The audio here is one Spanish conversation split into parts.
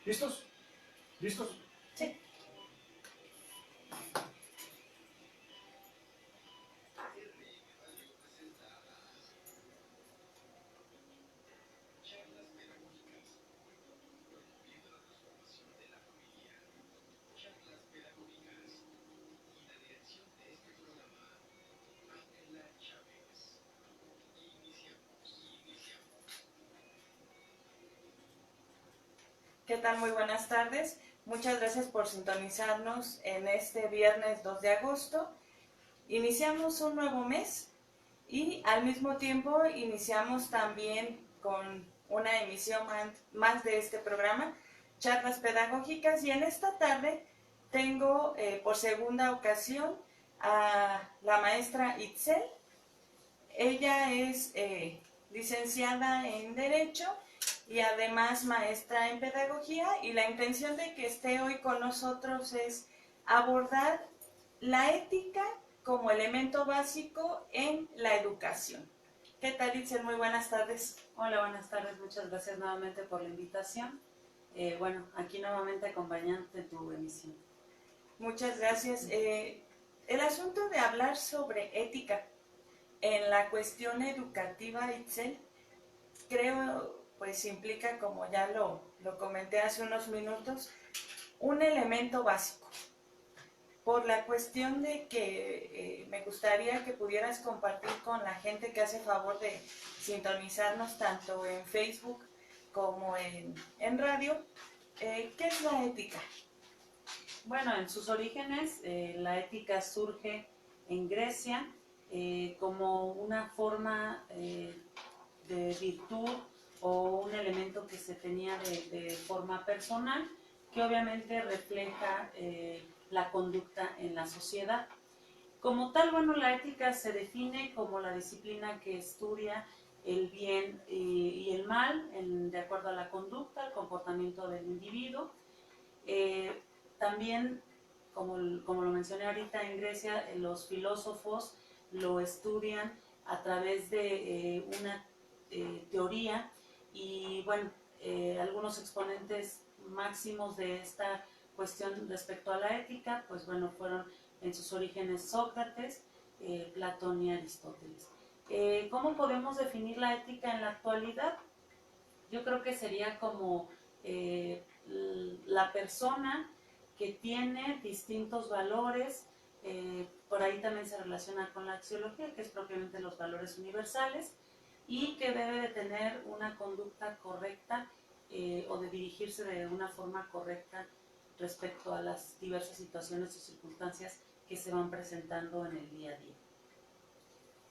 ¿Listos? ¿Listos? Sí. ¿Qué tal? Muy buenas tardes. Muchas gracias por sintonizarnos en este viernes 2 de agosto. Iniciamos un nuevo mes y al mismo tiempo iniciamos también con una emisión más de este programa, Charlas Pedagógicas, y en esta tarde tengo por segunda ocasión a la maestra Itzel. Ella es licenciada en Derecho y además maestra en Pedagogía, y la intención de que esté hoy con nosotros es abordar la ética como elemento básico en la educación. ¿Qué tal, Itzel? Muy buenas tardes. Hola, buenas tardes. Muchas gracias nuevamente por la invitación. Bueno, aquí nuevamente acompañante de tu emisión. Muchas gracias. El asunto de hablar sobre ética en la cuestión educativa, Itzel, creo pues implica, como ya lo comenté hace unos minutos, un elemento básico. Por la cuestión de que me gustaría que pudieras compartir con la gente que hace favor de sintonizarnos tanto en Facebook como en radio, ¿qué es la ética? Bueno, en sus orígenes la ética surge en Grecia como una forma de virtud o un elemento que se tenía de forma personal, que obviamente refleja la conducta en la sociedad. Como tal, bueno, la ética se define como la disciplina que estudia el bien y el mal de acuerdo a la conducta, el comportamiento del individuo. También, como lo mencioné ahorita, en Grecia los filósofos lo estudian a través de una teoría y bueno, algunos exponentes máximos de esta cuestión respecto a la ética, pues bueno, fueron en sus orígenes Sócrates, Platón y Aristóteles. ¿Cómo podemos definir la ética en la actualidad? Yo creo que sería como la persona que tiene distintos valores, por ahí también se relaciona con la axiología, que es propiamente los valores universales, y que debe de tener una conducta correcta o de dirigirse de una forma correcta respecto a las diversas situaciones o circunstancias que se van presentando en el día a día.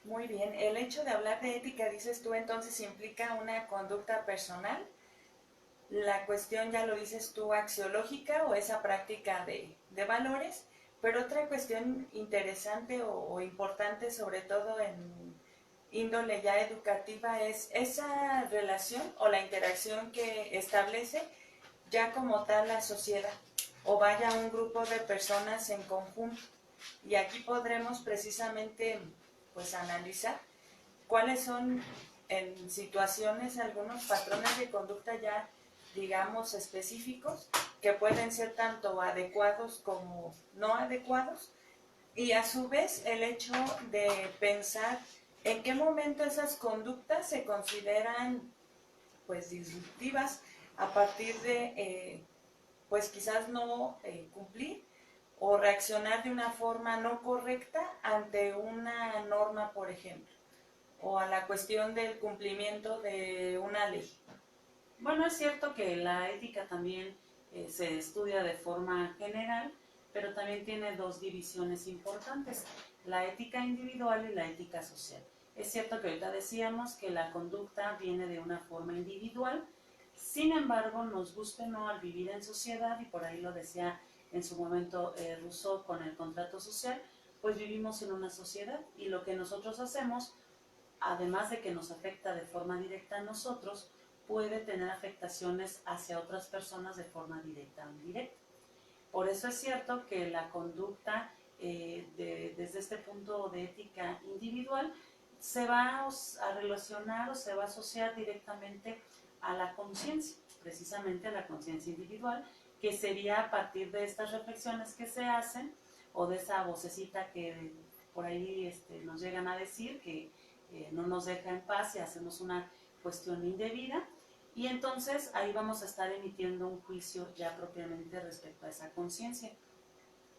Muy bien, el hecho de hablar de ética, dices tú, entonces implica una conducta personal. La cuestión, ya lo dices tú, axiológica o esa práctica de valores, pero otra cuestión interesante o importante, sobre todo en índole ya educativa, es esa relación o la interacción que establece ya como tal la sociedad o vaya un grupo de personas en conjunto. Y aquí podremos precisamente pues analizar cuáles son en situaciones algunos patrones de conducta ya digamos específicos que pueden ser tanto adecuados como no adecuados, y a su vez el hecho de pensar en qué momento esas conductas se consideran pues disruptivas a partir de pues quizás no cumplir o reaccionar de una forma no correcta ante una norma, por ejemplo, o a la cuestión del cumplimiento de una ley. Bueno, es cierto que la ética también se estudia de forma general, pero también tiene dos divisiones importantes, la ética individual y la ética social. Es cierto que ahorita decíamos que la conducta viene de una forma individual, sin embargo, nos guste o no, al vivir en sociedad, y por ahí lo decía en su momento Rousseau con el contrato social, pues vivimos en una sociedad y lo que nosotros hacemos, además de que nos afecta de forma directa a nosotros, puede tener afectaciones hacia otras personas de forma directa o indirecta. Por eso es cierto que la conducta desde este punto de ética individual se va a relacionar o se va a asociar directamente a la conciencia. precisamente la conciencia individual, que sería a partir de estas reflexiones que se hacen o de esa vocecita que por ahí nos llegan a decir que no nos deja en paz y hacemos una cuestión indebida. Y entonces ahí vamos a estar emitiendo un juicio ya propiamente respecto a esa conciencia.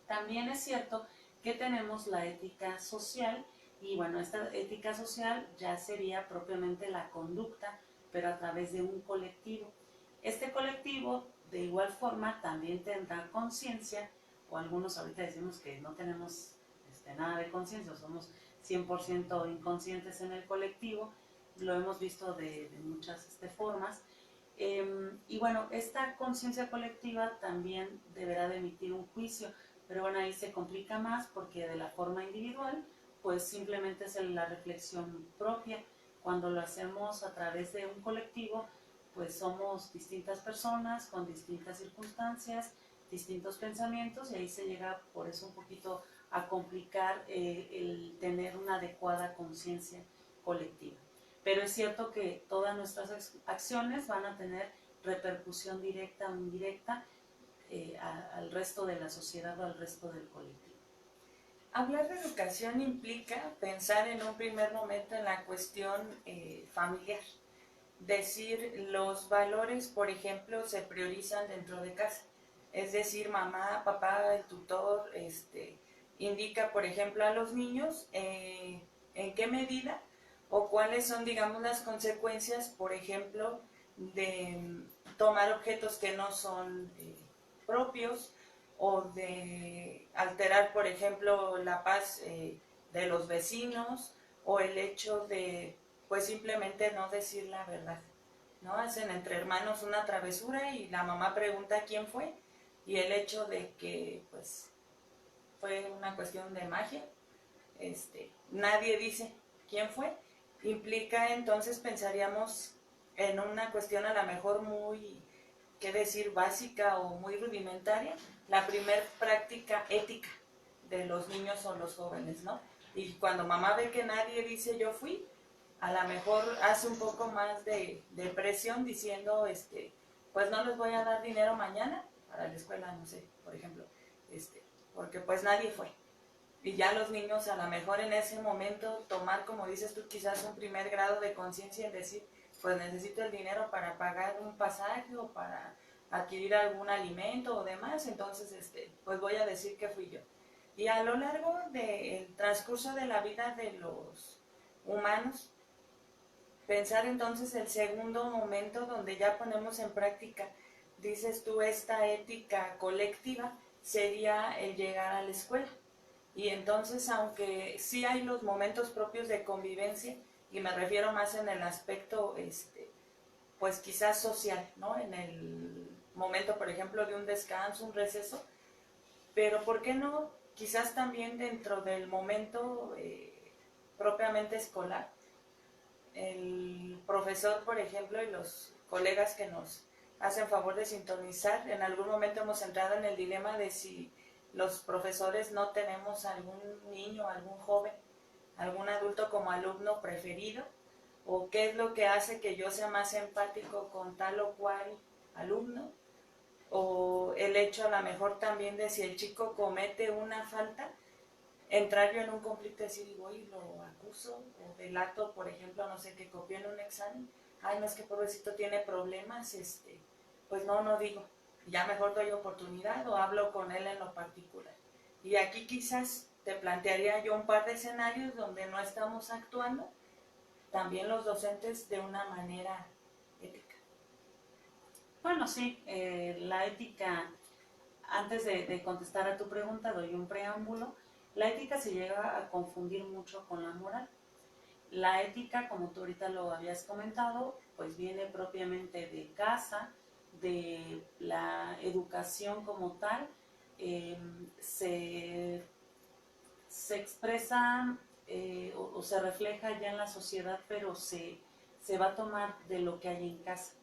También es cierto que tenemos la ética social y bueno, esta ética social ya sería propiamente la conducta, pero a través de un colectivo. Este colectivo de igual forma también tendrá conciencia, o algunos ahorita decimos que no tenemos nada de conciencia, somos 100% inconscientes en el colectivo, lo hemos visto de muchas formas. Y bueno, esta conciencia colectiva también deberá de emitir un juicio, pero bueno, ahí se complica más porque de la forma individual, pues simplemente es la reflexión propia. Cuando lo hacemos a través de un colectivo, pues somos distintas personas con distintas circunstancias, distintos pensamientos, y ahí se llega por eso un poquito a complicar el tener una adecuada conciencia colectiva. Pero es cierto que todas nuestras acciones van a tener repercusión directa o indirecta al resto de la sociedad o al resto del colectivo. Hablar de educación implica pensar en un primer momento en la cuestión familiar. Decir, los valores, por ejemplo, se priorizan dentro de casa. Es decir, mamá, papá, el tutor, indica, por ejemplo, a los niños en qué medida o cuáles son, digamos, las consecuencias, por ejemplo, de tomar objetos que no son propios o de alterar, por ejemplo, la paz de los vecinos o el hecho de, pues, simplemente no decir la verdad, ¿no? Hacen entre hermanos una travesura y la mamá pregunta quién fue, y el hecho de que, pues, fue una cuestión de magia, nadie dice quién fue, implica entonces, pensaríamos en una cuestión a lo mejor muy, qué decir, básica o muy rudimentaria, la primer práctica ética de los niños o los jóvenes, ¿no? Y cuando mamá ve que nadie dice yo fui, a lo mejor hace un poco más de presión diciendo, pues no les voy a dar dinero mañana para la escuela, no sé, por ejemplo, porque pues nadie fue. Y ya los niños a lo mejor en ese momento tomar, como dices tú, quizás un primer grado de conciencia en decir, pues necesito el dinero para pagar un pasaje o para adquirir algún alimento o demás, entonces pues voy a decir que fui yo. Y a lo largo del transcurso de la vida de los humanos, pensar entonces el segundo momento donde ya ponemos en práctica, dices tú, esta ética colectiva, sería el llegar a la escuela. Y entonces, aunque sí hay los momentos propios de convivencia, y me refiero más en el aspecto, pues quizás social, ¿no? En el momento, por ejemplo, de un descanso, un receso, pero ¿por qué no? Quizás también dentro del momento propiamente escolar, el profesor, por ejemplo, y los colegas que nos hacen favor de sintonizar, en algún momento hemos entrado en el dilema de si los profesores no tenemos algún niño, algún joven, algún adulto como alumno preferido, o qué es lo que hace que yo sea más empático con tal o cual alumno, o el hecho a lo mejor también de si el chico comete una falta, entrar yo en un conflicto y decir, voy y lo acuso, o delato, por ejemplo, no sé, que copió en un examen, ay, no es que pobrecito tiene problemas, pues no digo, ya mejor doy oportunidad o hablo con él en lo particular. Y aquí quizás te plantearía yo un par de escenarios donde no estamos actuando, también los docentes, de una manera ética. Bueno, sí, la ética, antes de contestar a tu pregunta, doy un preámbulo. La ética se llega a confundir mucho con la moral. La ética, como tú ahorita lo habías comentado, pues viene propiamente de casa, de la educación como tal, se expresa o se refleja ya en la sociedad, pero se va a tomar de lo que hay en casa.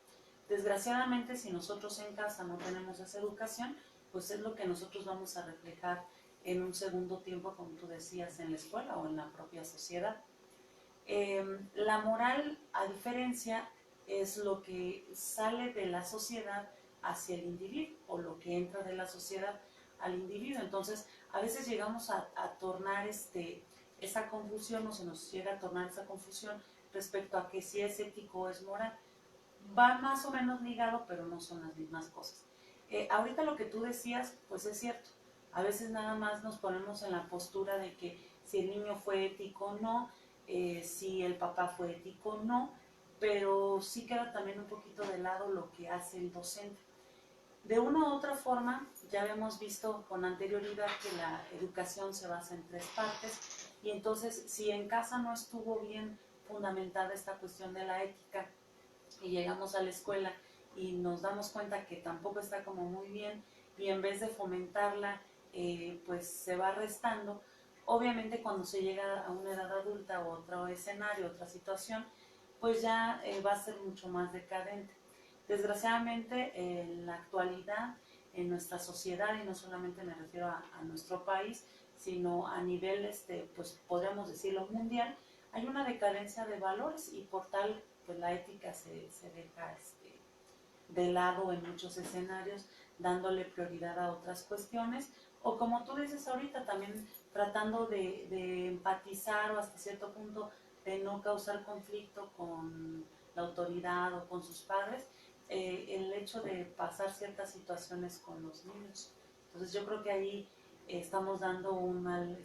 Desgraciadamente, si nosotros en casa no tenemos esa educación, pues es lo que nosotros vamos a reflejar en un segundo tiempo, como tú decías, en la escuela o en la propia sociedad. La moral, a diferencia, es lo que sale de la sociedad hacia el individuo o lo que entra de la sociedad al individuo. Entonces, a veces llegamos a tornar esa confusión o se nos llega a tornar esa confusión respecto a que si es ético o es moral. Va más o menos ligado, pero no son las mismas cosas. Ahorita lo que tú decías, pues es cierto. A veces nada más nos ponemos en la postura de que si el niño fue ético o no, si el papá fue ético o no, pero sí queda también un poquito de lado lo que hace el docente. De una u otra forma, ya habíamos visto con anterioridad que la educación se basa en 3 partes y entonces si en casa no estuvo bien fundamentada esta cuestión de la ética y llegamos a la escuela y nos damos cuenta que tampoco está como muy bien y en vez de fomentarla, pues se va restando, obviamente cuando se llega a una edad adulta o otro escenario, otra situación, pues ya va a ser mucho más decadente. Desgraciadamente, en la actualidad, en nuestra sociedad, y no solamente me refiero a nuestro país, sino a nivel, pues podríamos decirlo, mundial, hay una decadencia de valores y por tal, pues la ética se deja de lado en muchos escenarios, dándole prioridad a otras cuestiones, o como tú dices ahorita, también tratando de empatizar o hasta cierto punto de no causar conflicto con la autoridad o con sus padres, el hecho de pasar ciertas situaciones con los niños. Entonces yo creo que ahí estamos dando un mal,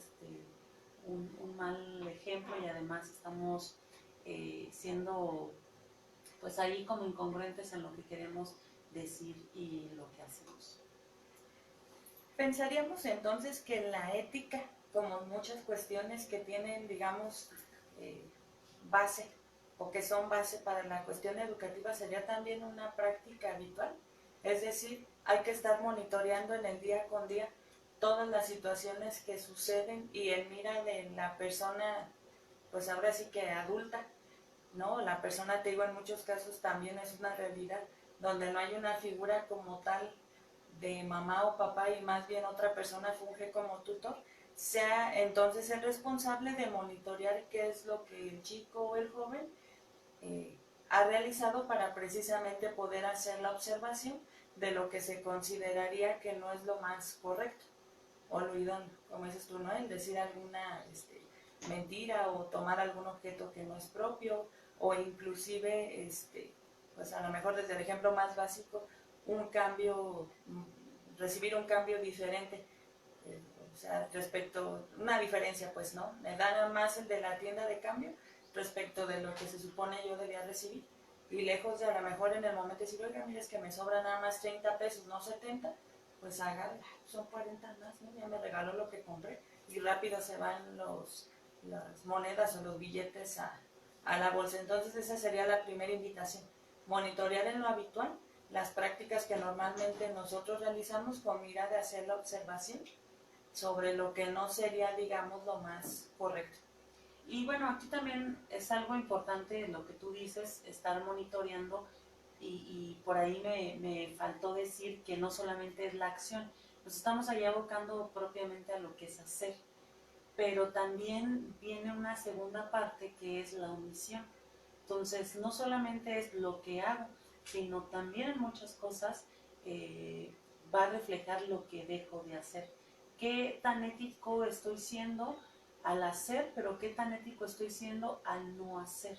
un mal ejemplo y además estamos siendo pues ahí como incongruentes en lo que queremos decir y lo que hacemos. Pensaríamos entonces que la ética, como muchas cuestiones que tienen, digamos, base o que son base para la cuestión educativa, sería también una práctica habitual. Es decir, hay que estar monitoreando en el día con día todas las situaciones que suceden y en mira de la persona, pues ahora sí que adulta, ¿no? La persona, te digo, en muchos casos también es una realidad donde no hay una figura como tal de mamá o papá y más bien otra persona funge como tutor, sea entonces el responsable de monitorear qué es lo que el chico o el joven ha realizado para precisamente poder hacer la observación de lo que se consideraría que no es lo más correcto o lo idóneo, como dices tú, ¿no? El decir alguna mentira o tomar algún objeto que no es propio o inclusive, pues a lo mejor desde el ejemplo más básico, un cambio, recibir un cambio diferente, o sea, respecto, una diferencia pues, ¿no? Me da más el de la tienda de cambio respecto de lo que se supone yo debía recibir. Y lejos de a lo mejor en el momento decir, oiga, mira, es que me sobra nada más 30 pesos, no 70, pues haga, son 40 más, ¿no? Ya me regaló lo que compré. Y rápido se van las monedas o los billetes a la bolsa. Entonces esa sería la primera invitación. Monitorear en lo habitual las prácticas que normalmente nosotros realizamos con mira de hacer la observación sobre lo que no sería, digamos, lo más correcto. Y bueno, aquí también es algo importante lo que tú dices, estar monitoreando y por ahí me faltó decir que no solamente es la acción, nos estamos ahí abocando propiamente a lo que es hacer, pero también viene una segunda parte que es la omisión. Entonces, no solamente es lo que hago, sino también en muchas cosas va a reflejar lo que dejo de hacer. ¿Qué tan ético estoy siendo al hacer, pero qué tan ético estoy siendo al no hacer?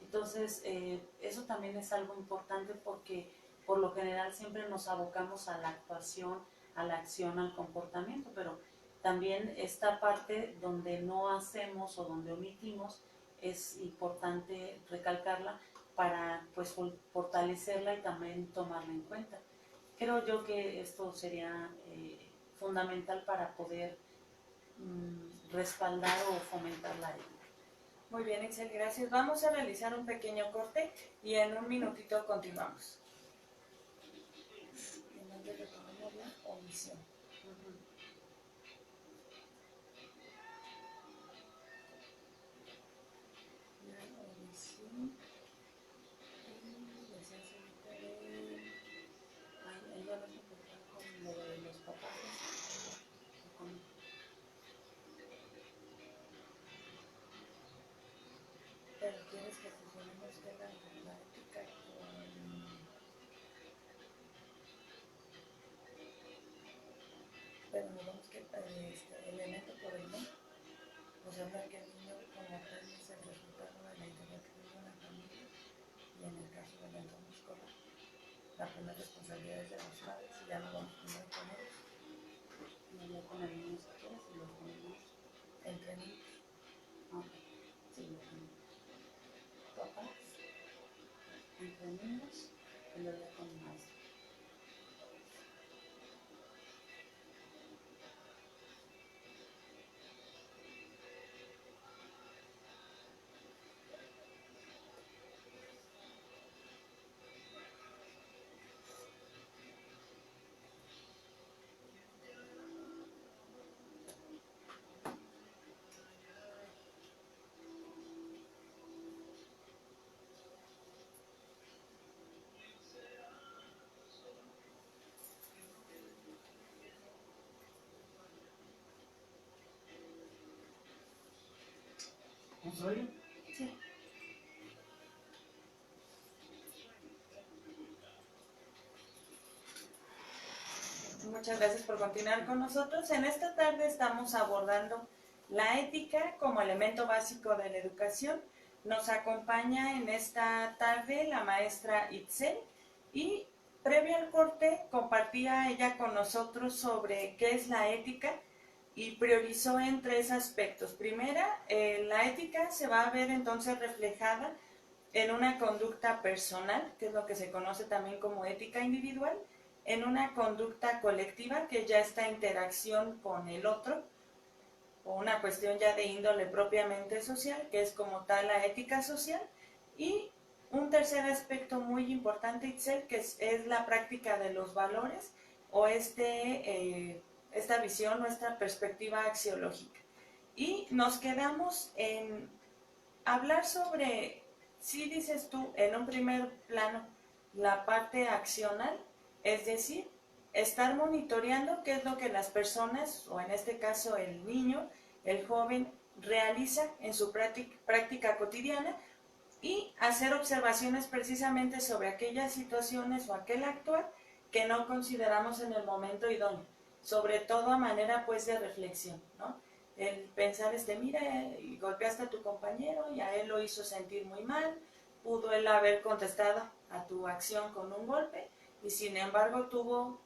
Entonces, eso también es algo importante porque por lo general siempre nos abocamos a la actuación, a la acción, al comportamiento, pero también esta parte donde no hacemos o donde omitimos es importante recalcarla para pues fortalecerla y también tomarla en cuenta. Creo yo que esto sería fundamental para poder respaldar o fomentar la ética. Muy bien, Excel, gracias. Vamos a realizar un pequeño corte y en un minutito continuamos. En donde retomamos la omisión. La omisión. Y decías ahorita de... Ahí ya vas a empezar con lo de los papás. Pero quieres que fusionemos que la ética pero nos vamos que elemento por elemento, pues habla que el niño como tal es el resultado de la interacción de una familia y en el caso del entorno escolar, la primera responsabilidad es de los padres y ya no vamos primero con ellos. No, ya con el niño si quieres y luego con el maestro. Entre niños, Ok, sí, lo tengo. papás, Entre niños y luego ya con el maestro. ¿Vamos a ir? sí. Muchas gracias por continuar con nosotros. En esta tarde estamos abordando la ética como elemento básico de la educación. Nos acompaña en esta tarde la maestra Itzel y previo al corte compartía ella con nosotros sobre qué es la ética y priorizó en tres aspectos. Primera, la ética se va a ver entonces reflejada en una conducta personal, que es lo que se conoce también como ética individual, en una conducta colectiva, que ya está interacción con el otro, o una cuestión ya de índole propiamente social, que es como tal la ética social, y un tercer aspecto muy importante, Itzel, que es la práctica de los valores, o esta visión, nuestra perspectiva axiológica. Y nos quedamos en hablar sobre, si dices tú, en un primer plano, la parte accional, es decir, estar monitoreando qué es lo que las personas, o en este caso el niño, el joven, realiza en su práctica cotidiana y hacer observaciones precisamente sobre aquellas situaciones o aquel actuar que no consideramos en el momento idóneo, sobre todo a manera pues de reflexión, ¿no? El pensar, mira, y golpeaste a tu compañero y a él lo hizo sentir muy mal, pudo él haber contestado a tu acción con un golpe y sin embargo tuvo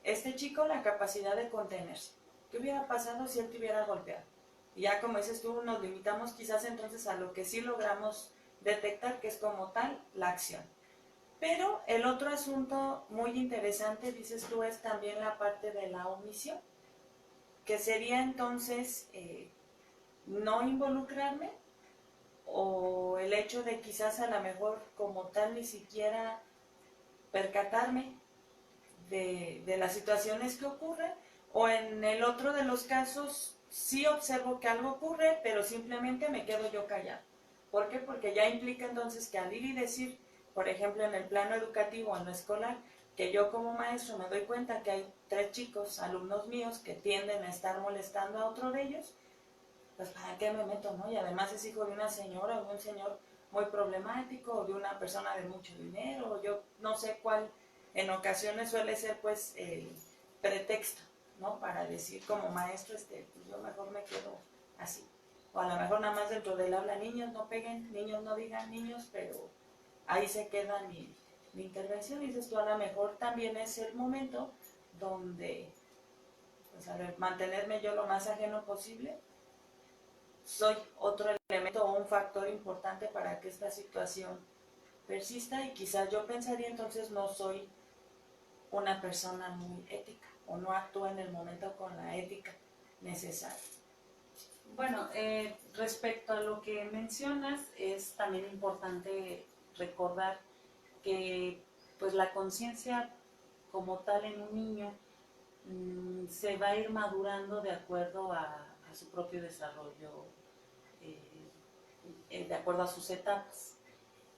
este chico la capacidad de contenerse. ¿Qué hubiera pasado si él te hubiera golpeado? Y ya como dices tú, nos limitamos quizás entonces a lo que sí logramos detectar, que es como tal la acción. Pero el otro asunto muy interesante, dices tú, es también la parte de la omisión, que sería entonces no involucrarme, o el hecho de quizás a lo mejor como tal ni siquiera percatarme de las situaciones que ocurren, o en el otro de los casos sí observo que algo ocurre, pero simplemente me quedo yo callado. ¿Por qué? Porque ya implica entonces que al ir y decir, por ejemplo, en el plano educativo, en lo escolar, que yo como maestro me doy cuenta que hay 3 chicos, alumnos míos, que tienden a estar molestando a otro de ellos, pues ¿para qué me meto, no? Y además es hijo de una señora o de un señor muy problemático, o de una persona de mucho dinero, o yo no sé cuál en ocasiones suele ser pues el pretexto, ¿no? Para decir como maestro, pues yo mejor me quedo así. O a lo mejor nada más dentro del aula, niños no peguen, niños no digan niños, pero ahí se queda mi intervención. Y dices tú, a lo mejor también es el momento donde, pues a ver, mantenerme yo lo más ajeno posible, soy otro elemento o un factor importante para que esta situación persista, y quizás yo pensaría entonces no soy una persona muy ética o no actúo en el momento con la ética necesaria. Bueno, respecto a lo que mencionas, es también importante recordar que pues la conciencia como tal en un niño se va a ir madurando de acuerdo a su propio desarrollo, de acuerdo a sus etapas.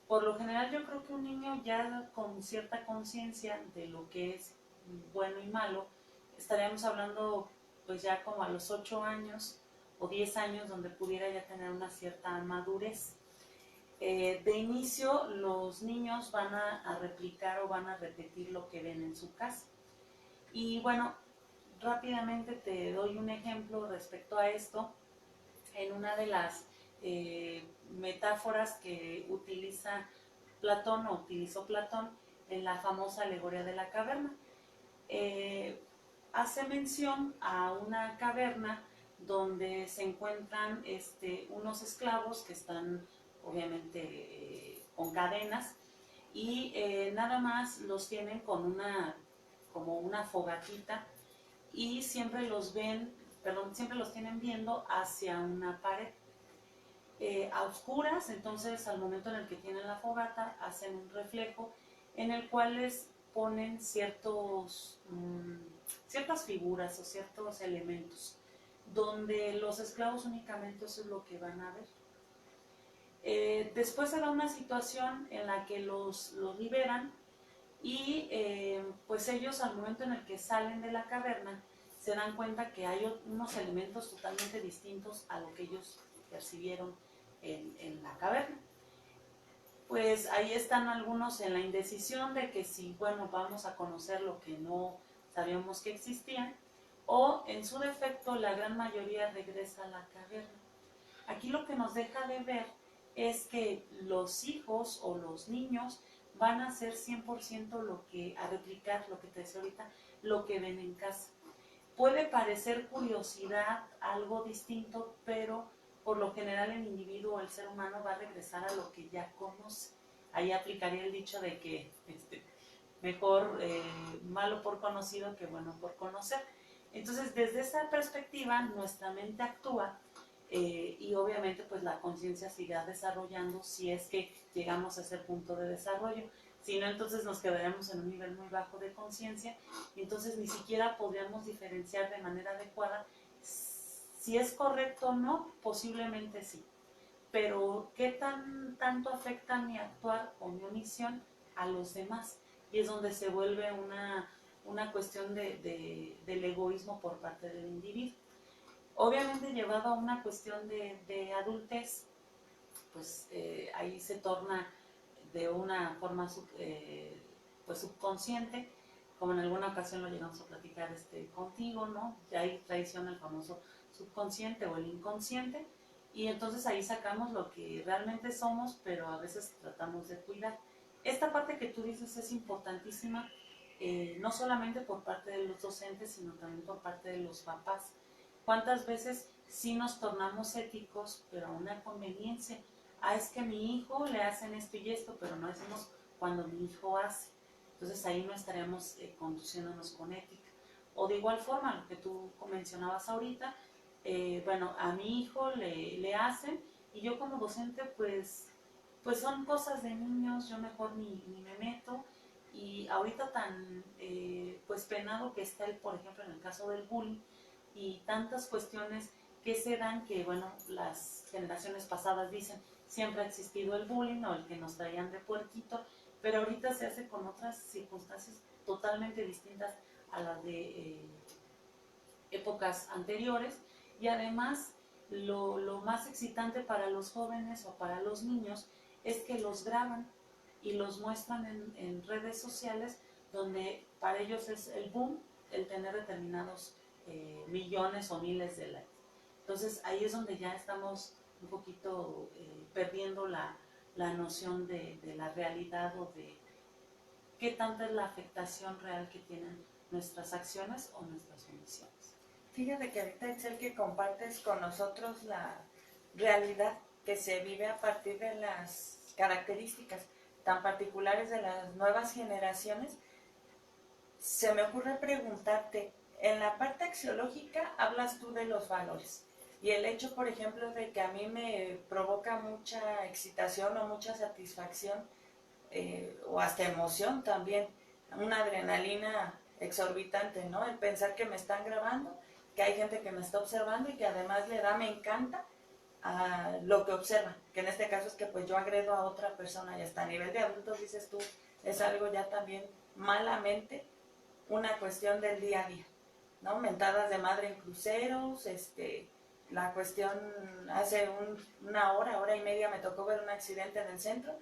Por lo general yo creo que un niño ya con cierta conciencia de lo que es bueno y malo, estaríamos hablando pues ya como a los 8 años o 10 años, donde pudiera ya tener una cierta madurez. De inicio los niños van a replicar o van a repetir lo que ven en su casa. Y bueno, rápidamente te doy un ejemplo respecto a esto. En una de las metáforas que utiliza Platón o utilizó Platón en la famosa alegoría de la caverna, hace mención a una caverna donde se encuentran unos esclavos que están obviamente con cadenas y nada más los tienen con como una fogatita y siempre siempre los tienen viendo hacia una pared a oscuras. Entonces al momento en el que tienen la fogata hacen un reflejo en el cual les ponen ciertas figuras o ciertos elementos donde los esclavos únicamente eso es lo que van a ver. Después se da una situación en la que los liberan y pues ellos al momento en el que salen de la caverna se dan cuenta que hay unos elementos totalmente distintos a lo que ellos percibieron en la caverna. Pues ahí están algunos en la indecisión de que si, bueno, vamos a conocer lo que no sabíamos que existía, o en su defecto la gran mayoría regresa a la caverna. Aquí lo que nos deja de ver es que los hijos o los niños van a hacer 100% a replicar lo que te decía ahorita, lo que ven en casa. Puede parecer curiosidad, algo distinto, pero por lo general el individuo o el ser humano va a regresar a lo que ya conoce. Ahí aplicaría el dicho de que mejor malo por conocido que bueno por conocer. Entonces, desde esa perspectiva, nuestra mente actúa y obviamente pues la conciencia sigue desarrollando si es que llegamos a ese punto de desarrollo. Si no, entonces nos quedaremos en un nivel muy bajo de conciencia y entonces ni siquiera podríamos diferenciar de manera adecuada si es correcto o no, posiblemente sí. Pero ¿qué tanto afecta mi actuar o mi omisión a los demás? Y es donde se vuelve una cuestión del egoísmo por parte del individuo. Obviamente llevado a una cuestión de adultez, pues ahí se torna de una forma pues subconsciente, como en alguna ocasión lo llegamos a platicar contigo, ¿no? Ya hay tradición el famoso subconsciente o el inconsciente, y entonces ahí sacamos lo que realmente somos, pero a veces tratamos de cuidar. Esta parte que tú dices es importantísima, no solamente por parte de los docentes, sino también por parte de los papás. ¿Cuántas veces sí nos tornamos éticos, pero a una conveniencia? Ah, es que a mi hijo le hacen esto y esto, pero no decimos cuando mi hijo hace. Entonces ahí no estaríamos conduciéndonos con ética. O de igual forma, lo que tú mencionabas ahorita, bueno, a mi hijo le hacen y yo como docente pues son cosas de niños, yo mejor ni me meto. Y ahorita tan pues penado que está por ejemplo, en el caso del bullying y tantas cuestiones que se dan que, bueno, las generaciones pasadas dicen, siempre ha existido el bullying o el que nos traían de puerquito, pero ahorita se hace con otras circunstancias totalmente distintas a las de épocas anteriores y además lo más excitante para los jóvenes o para los niños es que los graban y los muestran en redes sociales donde para ellos es el boom el tener determinados millones o miles de likes. Entonces ahí es donde ya estamos un poquito perdiendo la noción de la realidad o de qué tanta es la afectación real que tienen nuestras acciones o nuestras omisiones. Fíjate que ahorita es el que compartes con nosotros la realidad que se vive a partir de las características tan particulares de las nuevas generaciones. Se me ocurre preguntarte, en la parte axiológica hablas tú de los valores y el hecho, por ejemplo, de que a mí me provoca mucha excitación o mucha satisfacción o hasta emoción también, una adrenalina exorbitante, ¿no? El pensar que me están grabando, que hay gente que me está observando y que además me encanta a lo que observa, que en este caso es que pues yo agredo a otra persona y hasta a nivel de adultos, dices tú, es algo ya también malamente una cuestión del día a día, ¿no? Mentadas de madre en cruceros, la cuestión, hace una hora y media me tocó ver un accidente en el centro,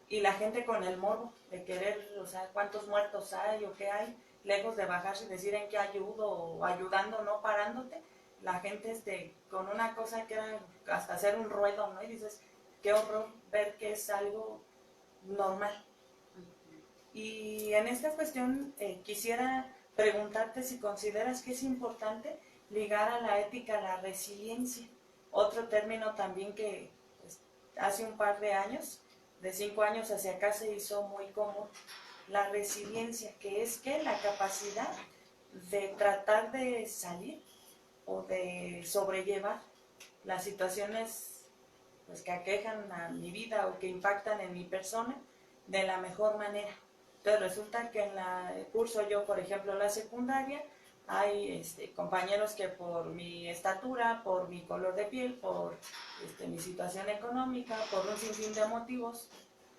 y la gente con el morbo de querer, o sea, cuántos muertos hay o qué hay, lejos de bajarse y decir en qué ayudo o ayudando, no parándote, la gente con una cosa que era hasta hacer un ruedo, ¿no? Y dices, qué horror ver que es algo normal. Y en esta cuestión quisiera preguntarte si consideras que es importante ligar a la ética la resiliencia, otro término también que pues, hace un par de años, de 5 años hacia acá se hizo muy común, la resiliencia, que es que la capacidad de tratar de salir o de sobrellevar las situaciones pues, que aquejan a mi vida o que impactan en mi persona de la mejor manera. Entonces resulta que en la curso yo, por ejemplo, la secundaria, hay compañeros que por mi estatura, por mi color de piel, por mi situación económica, por un sinfín de motivos,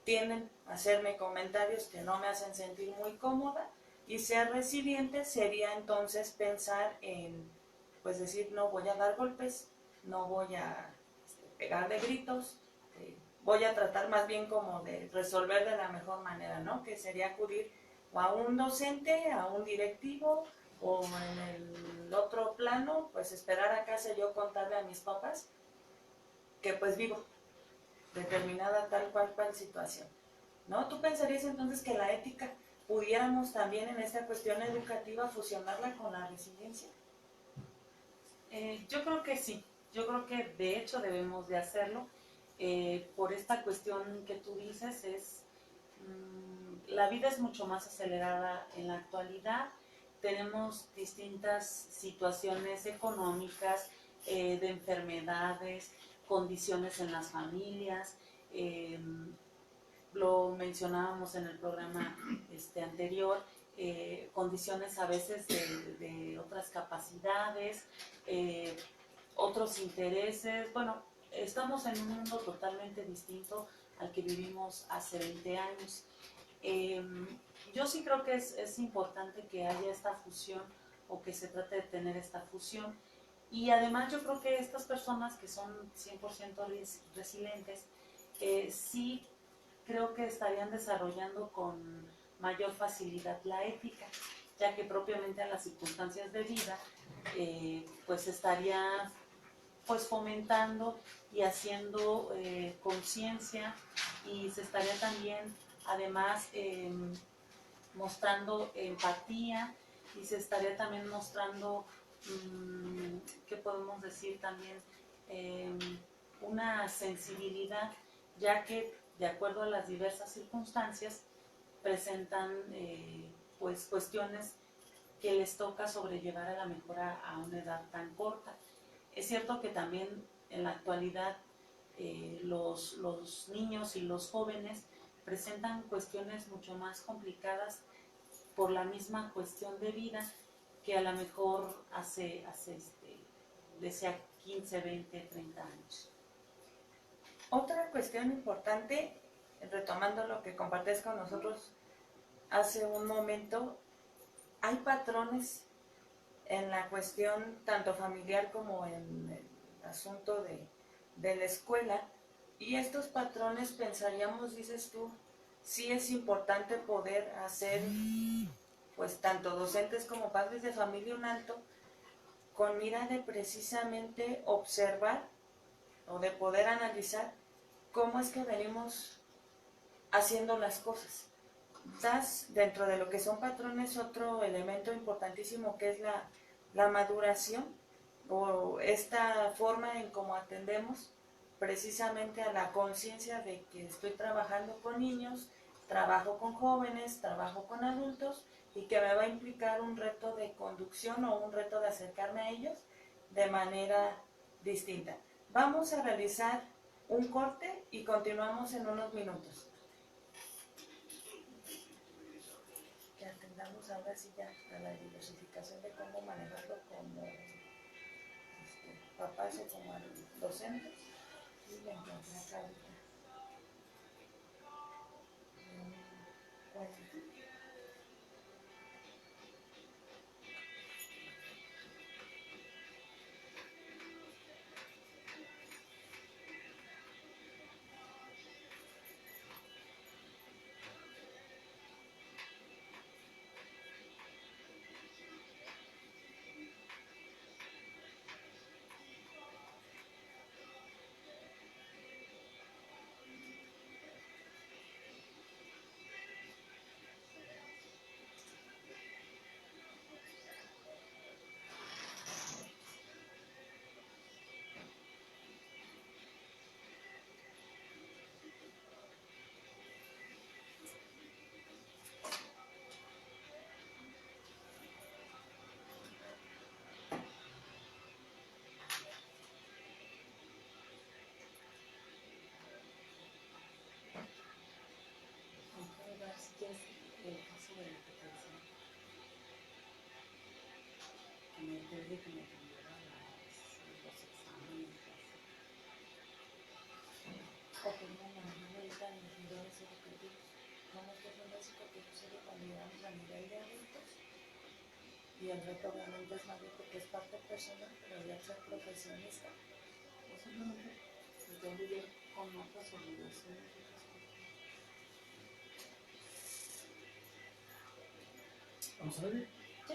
tienden a hacerme comentarios que no me hacen sentir muy cómoda, y ser resiliente sería entonces pensar en, pues decir, no voy a dar golpes, no voy a pegar de gritos, voy a tratar más bien como de resolver de la mejor manera, ¿no? Que sería acudir o a un docente, a un directivo, o en el otro plano, pues esperar a casa yo contarle a mis papás que pues vivo determinada tal cual situación, ¿no? ¿Tú pensarías entonces que la ética pudiéramos también en esta cuestión educativa fusionarla con la resiliencia? Yo creo que sí, yo creo que de hecho debemos de hacerlo. Por esta cuestión que tú dices, la vida es mucho más acelerada en la actualidad, tenemos distintas situaciones económicas, de enfermedades, condiciones en las familias, lo mencionábamos en el programa anterior, condiciones a veces de otras capacidades, otros intereses. Bueno, estamos en un mundo totalmente distinto al que vivimos hace 20 años. Yo sí creo que es importante que haya esta fusión o que se trate de tener esta fusión. Y además yo creo que estas personas que son 100% resilientes, sí creo que estarían desarrollando con mayor facilidad la ética, ya que propiamente a las circunstancias de vida, pues estaría pues fomentando y haciendo conciencia, y se estaría también además mostrando empatía, y se estaría también mostrando, ¿qué podemos decir también? Una sensibilidad, ya que de acuerdo a las diversas circunstancias presentan pues cuestiones que les toca sobrellevar a la mejor a una edad tan corta. Es cierto que también en la actualidad los niños y los jóvenes presentan cuestiones mucho más complicadas por la misma cuestión de vida que a lo mejor hace desde 15, 20, 30 años. Otra cuestión importante, retomando lo que compartes con nosotros hace un momento, hay patrones en la cuestión tanto familiar como en el asunto de la escuela, y estos patrones pensaríamos, dices tú, sí es importante poder hacer, pues tanto docentes como padres de familia, un alto con mira de precisamente observar o de poder analizar cómo es que venimos haciendo las cosas. Das dentro de lo que son patrones otro elemento importantísimo, que es la maduración, o esta forma en cómo atendemos precisamente a la conciencia de que estoy trabajando con niños, trabajo con jóvenes, trabajo con adultos, y que me va a implicar un reto de conducción o un reto de acercarme a ellos de manera distinta. Vamos a realizar un corte y continuamos en unos minutos. Que atendamos ahora sí ya a la diversificación de cómo manejarlo como papás o como docentes, y la encontré acá ahorita. Bueno. te dije que me cambiara los exámenes. Ok, no ahorita en los niveles educativos. Como este fue el básico que sucede cuando llegamos a nivel de adultos. Y el reto obviamente es mayor porque es parte personal, pero ya ser profesionista. O simplemente pues, ya lidiar con otras obligaciones, otras cosas. Vamos a ver. Sí.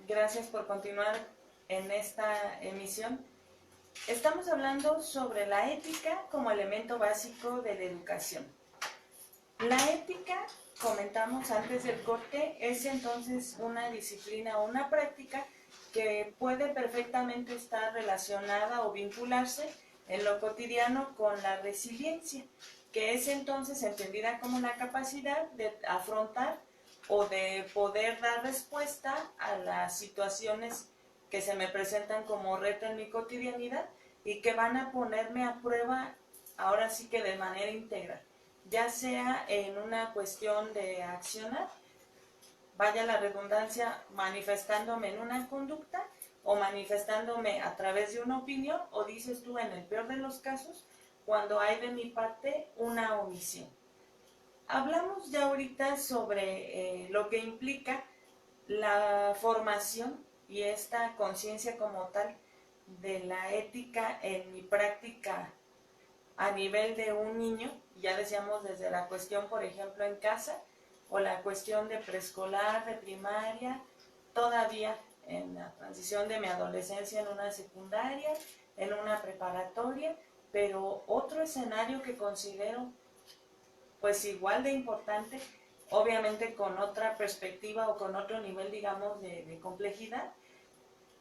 Gracias por continuar en esta emisión. Estamos hablando sobre la ética como elemento básico de la educación. La ética, comentamos antes del corte, es entonces una disciplina o una práctica que puede perfectamente estar relacionada o vincularse en lo cotidiano con la resiliencia, que es entonces entendida como la capacidad de afrontar o de poder dar respuesta a las situaciones que se me presentan como reto en mi cotidianidad y que van a ponerme a prueba ahora sí que de manera integral, ya sea en una cuestión de accionar, vaya la redundancia, manifestándome en una conducta o manifestándome a través de una opinión, o dices tú en el peor de los casos, cuando hay de mi parte una omisión. Hablamos ya ahorita sobre lo que implica la formación y esta conciencia como tal de la ética en mi práctica a nivel de un niño, ya decíamos desde la cuestión, por ejemplo, en casa, o la cuestión de preescolar, de primaria, todavía en la transición de mi adolescencia en una secundaria, en una preparatoria, pero otro escenario que considero pues igual de importante, obviamente con otra perspectiva o con otro nivel, digamos, de complejidad,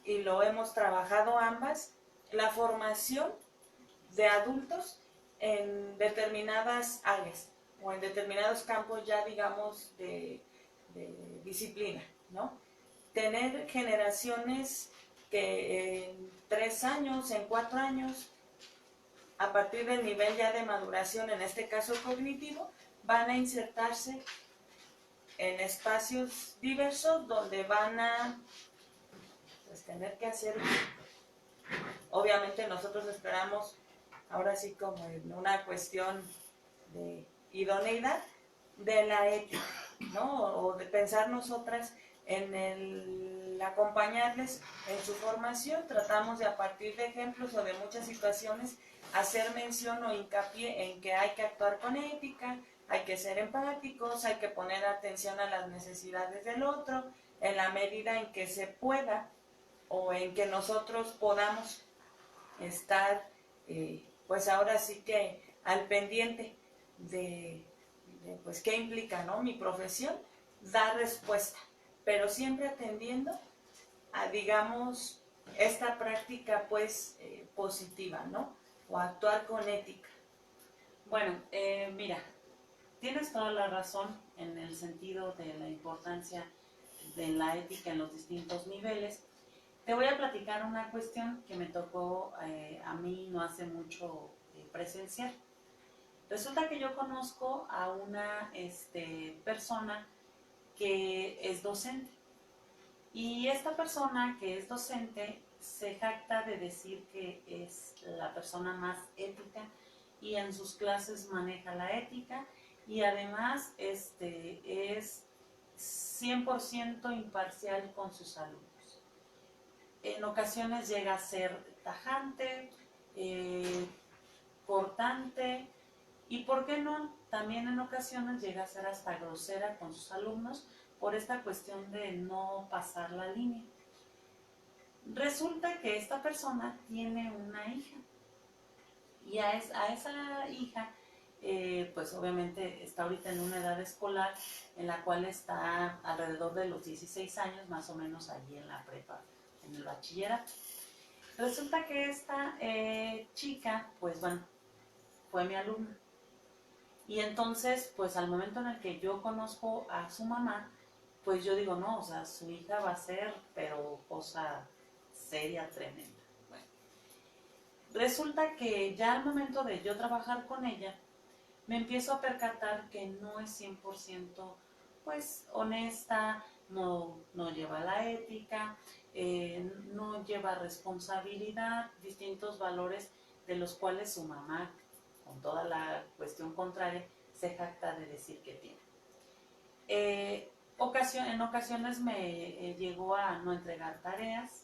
y lo hemos trabajado ambas, la formación de adultos en determinadas áreas o en determinados campos ya, digamos, de disciplina, ¿no? Tener generaciones que en 3 años, en 4 años, a partir del nivel ya de maduración, en este caso cognitivo, van a insertarse en espacios diversos donde van a pues, tener que hacer, obviamente nosotros esperamos, ahora sí como en una cuestión de idoneidad, de la ética, ¿no? O de pensar nosotras en el acompañarles en su formación, tratamos de a partir de ejemplos o de muchas situaciones hacer mención o hincapié en que hay que actuar con ética, hay que ser empáticos, hay que poner atención a las necesidades del otro, en la medida en que se pueda o en que nosotros podamos estar, pues ahora sí que al pendiente de pues qué implica, ¿no? Mi profesión, dar respuesta, pero siempre atendiendo a, digamos, esta práctica pues positiva, ¿no? O actuar con ética. Bueno, mira, tienes toda la razón en el sentido de la importancia de la ética en los distintos niveles. Te voy a platicar una cuestión que me tocó a mí no hace mucho presenciar. Resulta que yo conozco a una persona que es docente. Y esta persona que es docente se jacta de decir que es la persona más ética y en sus clases maneja la ética y además es 100% imparcial con sus alumnos. En ocasiones llega a ser tajante, cortante y, ¿por qué no? También en ocasiones llega a ser hasta grosera con sus alumnos por esta cuestión de no pasar la línea. Resulta que esta persona tiene una hija y a esa hija pues obviamente está ahorita en una edad escolar en la cual está alrededor de los 16 años, más o menos allí en la prepa, en el bachillerato. Resulta que esta chica, pues bueno, fue mi alumna. Y entonces, pues al momento en el que yo conozco a su mamá, pues yo digo, no, o sea, su hija va a ser, pero cosa seria, tremenda. Bueno, resulta que ya al momento de yo trabajar con ella, me empiezo a percatar que no es 100% pues honesta, no lleva la ética, no lleva responsabilidad, distintos valores de los cuales su mamá, con toda la cuestión contraria, se jacta de decir que tiene. En ocasiones me llegó a no entregar tareas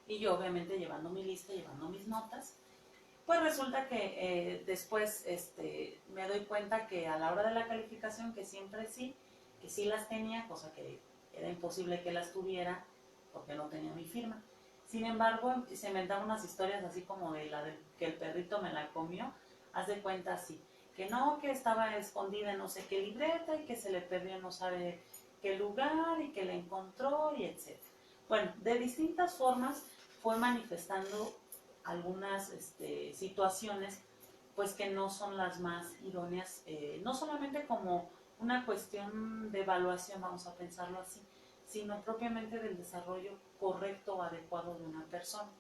y yo obviamente llevando mi lista, llevando mis notas, pues resulta que después me doy cuenta que a la hora de la calificación que siempre sí, que sí las tenía, cosa que era imposible que las tuviera porque no tenía mi firma. Sin embargo, se inventaban unas historias así como de la de que el perrito me la comió, haz de cuenta así, que no, que estaba escondida en no sé qué libreta y que se le perdió en no sabe qué lugar y que la encontró y etc. Bueno, de distintas formas fue manifestando algunas situaciones pues que no son las más idóneas, no solamente como una cuestión de evaluación, vamos a pensarlo así, sino propiamente del desarrollo correcto o adecuado de una persona.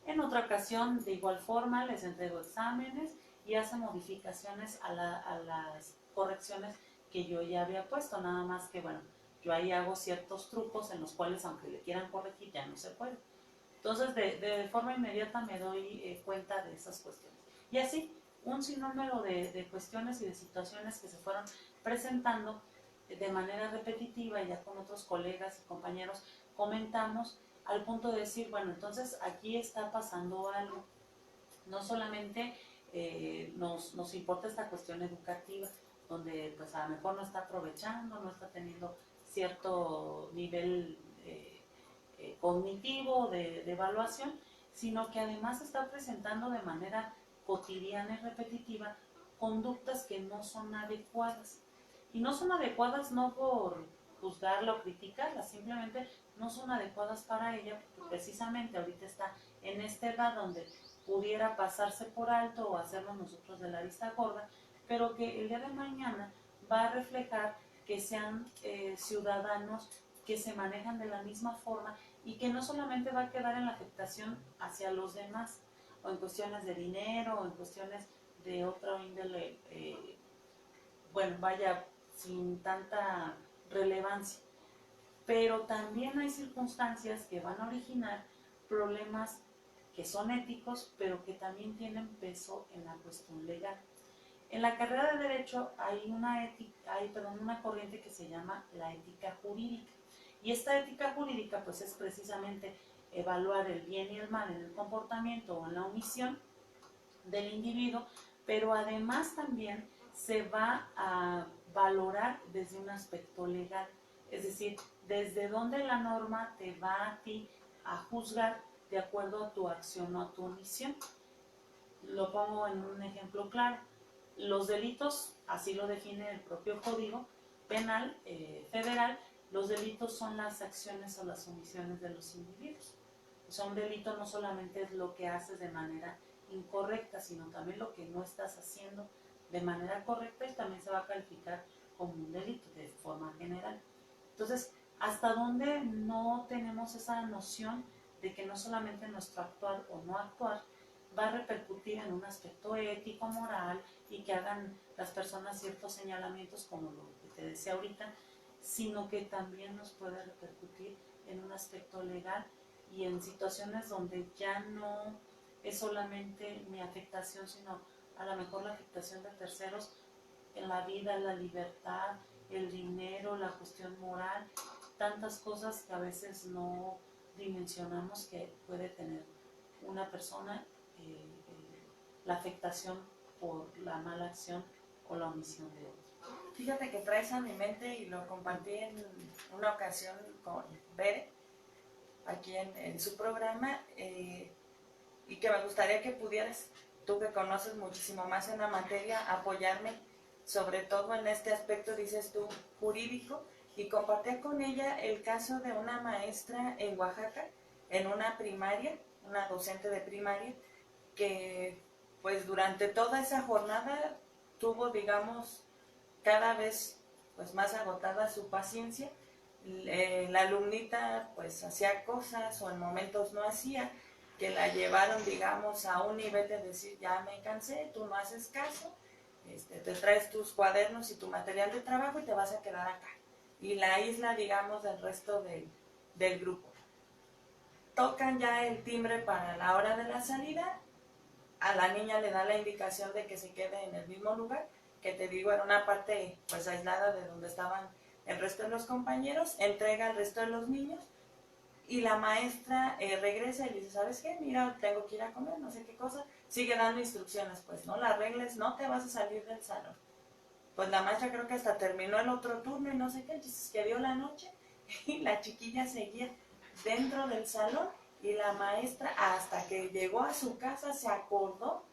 En otra ocasión, de igual forma, les entrego exámenes y hace modificaciones a las correcciones que yo ya había puesto, nada más que, bueno, yo ahí hago ciertos trucos en los cuales, aunque le quieran corregir, ya no se puede. Entonces, de forma inmediata me doy cuenta de esas cuestiones. Y así, un sinnúmero de cuestiones y de situaciones que se fueron presentando de manera repetitiva, y ya con otros colegas y compañeros comentamos, al punto de decir, bueno, entonces aquí está pasando algo. No solamente nos importa esta cuestión educativa, donde pues a lo mejor no está aprovechando, no está teniendo cierto nivel cognitivo de evaluación, sino que además está presentando de manera cotidiana y repetitiva conductas que no son adecuadas. Y no son adecuadas no por juzgarla o criticarla, simplemente no son adecuadas para ella, porque precisamente ahorita está en esta edad donde pudiera pasarse por alto o hacernos nosotros de la vista gorda, pero que el día de mañana va a reflejar que sean ciudadanos que se manejan de la misma forma y que no solamente va a quedar en la afectación hacia los demás, o en cuestiones de dinero, o en cuestiones de otra índole, bueno, vaya, sin tanta relevancia. Pero también hay circunstancias que van a originar problemas que son éticos, pero que también tienen peso en la cuestión legal. En la carrera de Derecho hay una corriente que se llama la ética jurídica. Y esta ética jurídica pues es precisamente evaluar el bien y el mal en el comportamiento o en la omisión del individuo, pero además también se va a valorar desde un aspecto legal, es decir, desde donde la norma te va a ti a juzgar de acuerdo a tu acción o a tu omisión. Lo pongo en un ejemplo claro. Los delitos, así lo define el propio Código Penal Federal, los delitos son las acciones o las omisiones de los individuos. O sea, un delito no solamente es lo que haces de manera incorrecta, sino también lo que no estás haciendo de manera correcta y también se va a calificar como un delito de forma general. Entonces, ¿hasta dónde no tenemos esa noción de que no solamente nuestro actuar o no actuar va a repercutir en un aspecto ético, moral, y que hagan las personas ciertos señalamientos como lo que te decía ahorita, sino que también nos puede repercutir en un aspecto legal y en situaciones donde ya no es solamente mi afectación, sino a lo mejor la afectación de terceros en la vida, la libertad, el dinero, la cuestión moral, tantas cosas que a veces no dimensionamos que puede tener una persona, la afectación por la mala acción o la omisión de otro. Fíjate que traes a mi mente y lo compartí en una ocasión con Bere, aquí en su programa, y que me gustaría que pudieras, tú que conoces muchísimo más en la materia, apoyarme, sobre todo en este aspecto, dices tú, jurídico, y compartí con ella el caso de una maestra en Oaxaca, en una primaria, una docente de primaria, que pues durante toda esa jornada tuvo, digamos, cada vez pues más agotada su paciencia. La alumnita pues hacía cosas o en momentos no hacía, que la llevaron, digamos, a un nivel de decir, ya me cansé, tú no haces caso, te traes tus cuadernos y tu material de trabajo y te vas a quedar acá. Y la isla, digamos, del resto del grupo. Tocan ya el timbre para la hora de la salida, a la niña le da la indicación de que se quede en el mismo lugar, que te digo, era una parte pues aislada de donde estaban el resto de los compañeros, entrega al resto de los niños y la maestra regresa y le dice, ¿sabes qué? Mira, tengo que ir a comer, no sé qué cosa. Sigue dando instrucciones, pues, no la arregles, no te vas a salir del salón. Pues la maestra creo que hasta terminó el otro turno y no sé qué, entonces que dio la noche y la chiquilla seguía dentro del salón y la maestra hasta que llegó a su casa se acordó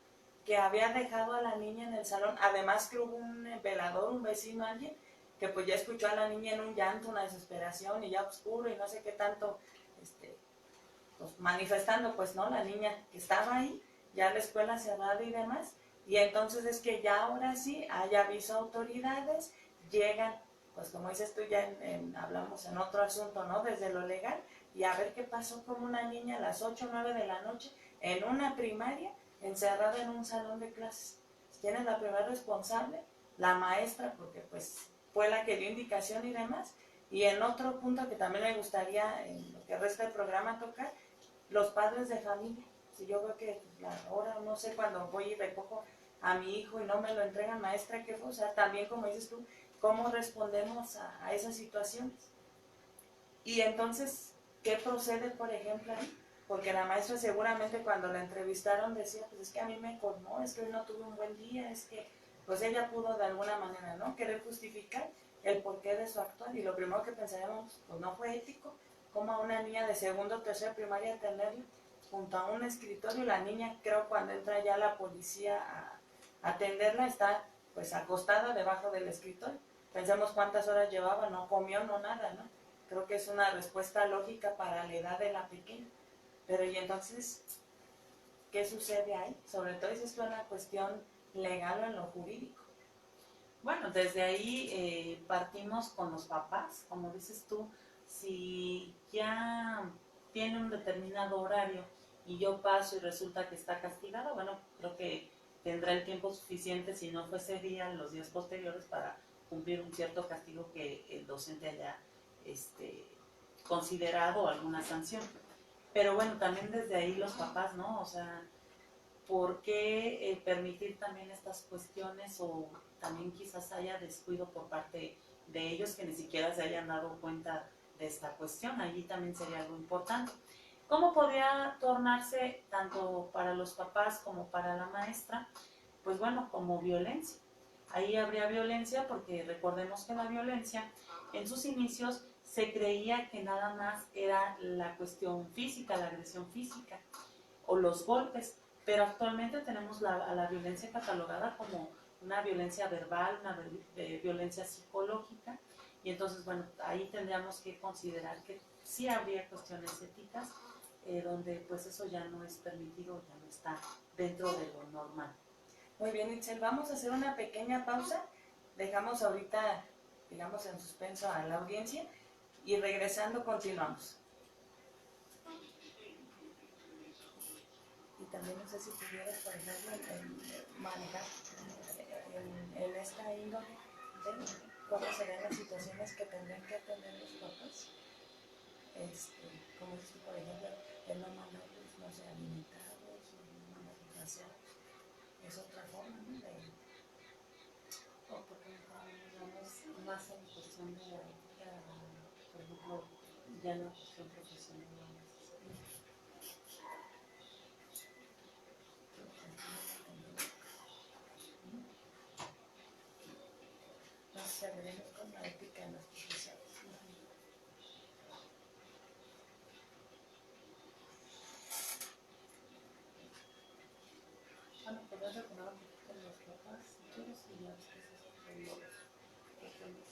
que había dejado a la niña en el salón, además que hubo un velador, un vecino, alguien, que pues ya escuchó a la niña en un llanto, una desesperación y ya oscuro y no sé qué tanto, pues manifestando pues no, la niña que estaba ahí, ya la escuela cerrada y demás, y entonces es que ya ahora sí hay aviso a autoridades, llegan, pues como dices tú ya hablamos en otro asunto, ¿no? Desde lo legal, y a ver qué pasó con una niña a las 8 o 9 de la noche en una primaria encerrada en un salón de clases. ¿Quién es la primera responsable? La maestra, porque pues fue la que dio indicación y demás. Y en otro punto que también me gustaría, en lo que resta del programa, tocar, los padres de familia. Si yo veo que la hora, no sé, cuando voy y recojo a mi hijo y no me lo entregan, maestra, ¿qué fue? O sea, también como dices tú, ¿cómo respondemos a esas situaciones? Y entonces, ¿qué procede, por ejemplo, ahí? Porque la maestra seguramente cuando la entrevistaron decía, pues es que a mí me colmó, es que hoy no tuve un buen día, es que pues ella pudo de alguna manera, ¿no? Querer justificar el porqué de su actuar y lo primero que pensaríamos, pues no fue ético, como a una niña de segundo o tercera primaria tenerla junto a un escritorio, la niña creo cuando entra ya la policía a atenderla está pues acostada debajo del escritorio. Pensemos cuántas horas llevaba, no comió, no nada, ¿no? Creo que es una respuesta lógica para la edad de la pequeña. Pero y entonces, ¿qué sucede ahí? Sobre todo si es una cuestión legal o en lo jurídico. Bueno, desde ahí partimos con los papás, como dices tú, si ya tiene un determinado horario y yo paso y resulta que está castigado, bueno, creo que tendrá el tiempo suficiente, si no fue ese día, los días posteriores, para cumplir un cierto castigo que el docente haya considerado o alguna sanción. Pero bueno, también desde ahí los papás, ¿no? O sea, ¿por qué permitir también estas cuestiones o también quizás haya descuido por parte de ellos que ni siquiera se hayan dado cuenta de esta cuestión? Allí también sería algo importante. ¿Cómo podría tornarse tanto para los papás como para la maestra? Pues bueno, como violencia. Ahí habría violencia porque recordemos que la violencia en sus inicios se creía que nada más era la cuestión física, la agresión física o los golpes, pero actualmente tenemos a la violencia catalogada como una violencia verbal, una violencia psicológica, y entonces, bueno, ahí tendríamos que considerar que sí habría cuestiones éticas donde pues eso ya no es permitido, ya no está dentro de lo normal. Muy bien, Itzel, vamos a hacer una pequeña pausa. Dejamos ahorita, digamos, en suspenso a la audiencia y regresando continuamos. Y también no sé si pudieras, por ejemplo, manejar en esta índole de cuáles serían las situaciones que tendrían que atender los papás. Como dices tú, por ejemplo, el no mandarlos, no sé, alimentados, no mandarlos raciados. Es otra forma, ¿no? O porque vamos más en cuestión de la ética, por ejemplo, ya no cuestión profesional. Nos serviremos con la ética en los profesores. Bueno, podrías recordar un poquito los papás, si quieres, y ya después eso los cuestiones.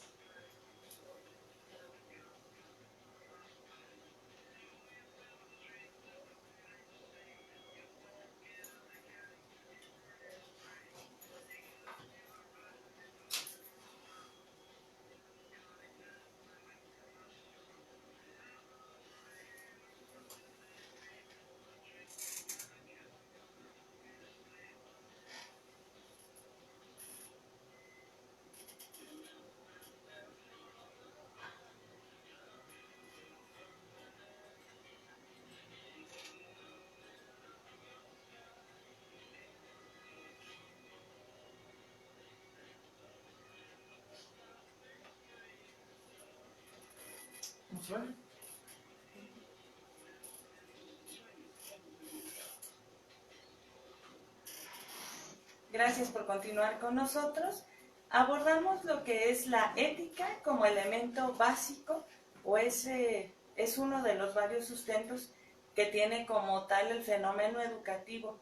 ¿Se vale? Gracias por continuar con nosotros. Abordamos lo que es la ética como elemento básico o es uno de los varios sustentos que tiene como tal el fenómeno educativo.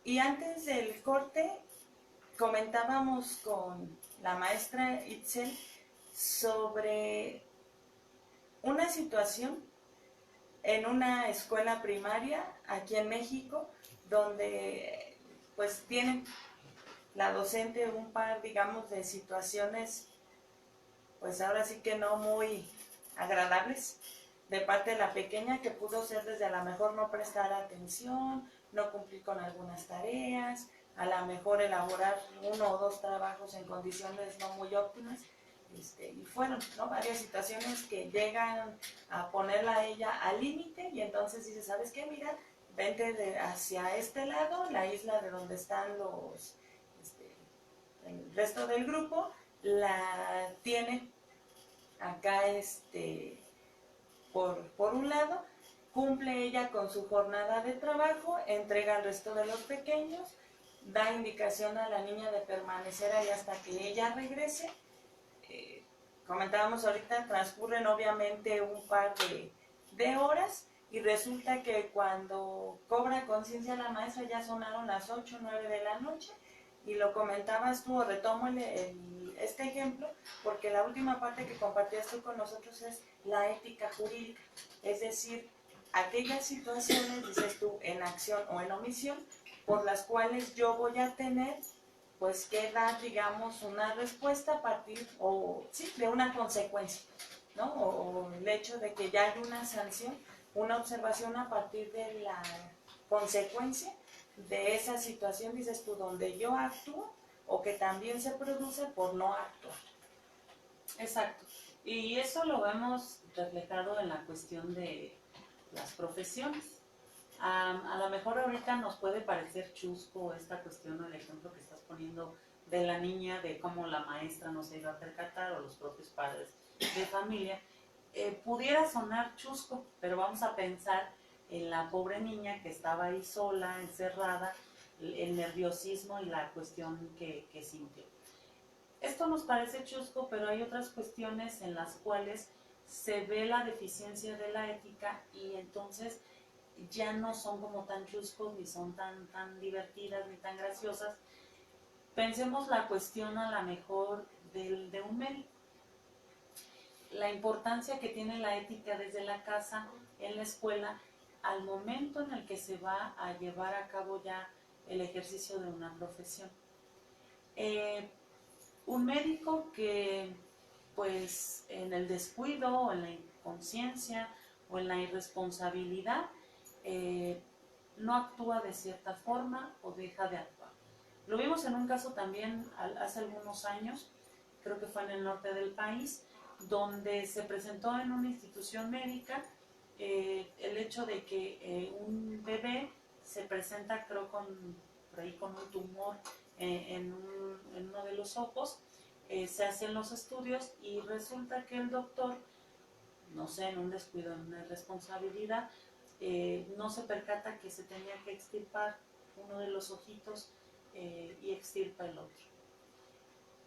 Y antes del corte comentábamos con la maestra Itzel sobre una situación en una escuela primaria aquí en México donde pues tienen la docente un par, digamos, de situaciones, pues ahora sí que no muy agradables, de parte de la pequeña, que pudo ser desde a lo mejor no prestar atención, no cumplir con algunas tareas, a lo mejor elaborar 1 o 2 trabajos en condiciones no muy óptimas, y fueron, ¿no?, varias situaciones que llegan a ponerla a ella al límite, y entonces dice, ¿sabes qué? Mira, vente hacia este lado, la isla de donde están el resto del grupo, la tiene acá por un lado, cumple ella con su jornada de trabajo, entrega al resto de los pequeños, da indicación a la niña de permanecer ahí hasta que ella regrese. Comentábamos ahorita, transcurren obviamente un par de horas y resulta que cuando cobra conciencia la maestra ya sonaron las 8 o 9 de la noche, y lo comentabas tú, o retomo este ejemplo, porque la última parte que compartías tú con nosotros es la ética jurídica, es decir, aquellas situaciones, dices tú, en acción o en omisión, por las cuales yo voy a tener pues que dar, digamos, una respuesta a partir, o sí, de una consecuencia, ¿no? O el hecho de que ya hay una sanción, una observación a partir de la consecuencia de esa situación, dices tú, donde yo actúo o que también se produce por no actuar. Exacto. Y eso lo vemos reflejado en la cuestión de las profesiones. A lo mejor ahorita nos puede parecer chusco esta cuestión o el ejemplo que estás poniendo de la niña, de cómo la maestra no se iba a percatar o los propios padres de familia. Pudiera sonar chusco, pero vamos a pensar en la pobre niña que estaba ahí sola, encerrada, el nerviosismo y la cuestión que sintió. Esto nos parece chusco, pero hay otras cuestiones en las cuales se ve la deficiencia de la ética y entonces ya no son como tan chuscos, ni son tan divertidas, ni tan graciosas. Pensemos la cuestión a la mejor de un médico. La importancia que tiene la ética desde la casa, en la escuela, al momento en el que se va a llevar a cabo ya el ejercicio de una profesión. Un médico que, pues, en el descuido o en la inconsciencia o en la irresponsabilidad, no actúa de cierta forma o deja de actuar. Lo vimos en un caso también hace algunos años, creo que fue en el norte del país, donde se presentó en una institución médica el hecho de que un bebé se presenta, creo, por ahí con un tumor en uno de los ojos, se hacen los estudios y resulta que el doctor, no sé, en un descuido, en una irresponsabilidad, no se percata que se tenía que extirpar uno de los ojitos y extirpa el otro.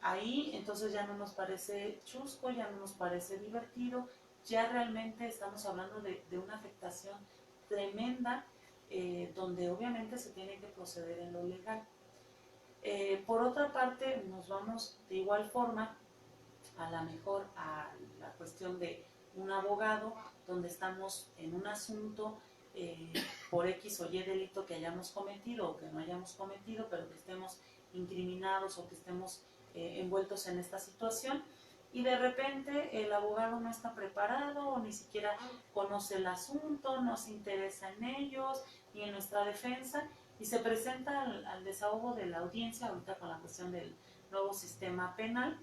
Ahí entonces ya no nos parece chusco, ya no nos parece divertido, ya realmente estamos hablando de una afectación tremenda, donde obviamente se tiene que proceder en lo legal. Por otra parte, nos vamos de igual forma a la mejor a la cuestión de un abogado, donde estamos en un asunto por X o Y delito que hayamos cometido o que no hayamos cometido, pero que estemos incriminados o que estemos envueltos en esta situación, y de repente el abogado no está preparado o ni siquiera conoce el asunto, no se interesa en ellos ni en nuestra defensa, y se presenta al desahogo de la audiencia, ahorita con la cuestión del nuevo sistema penal,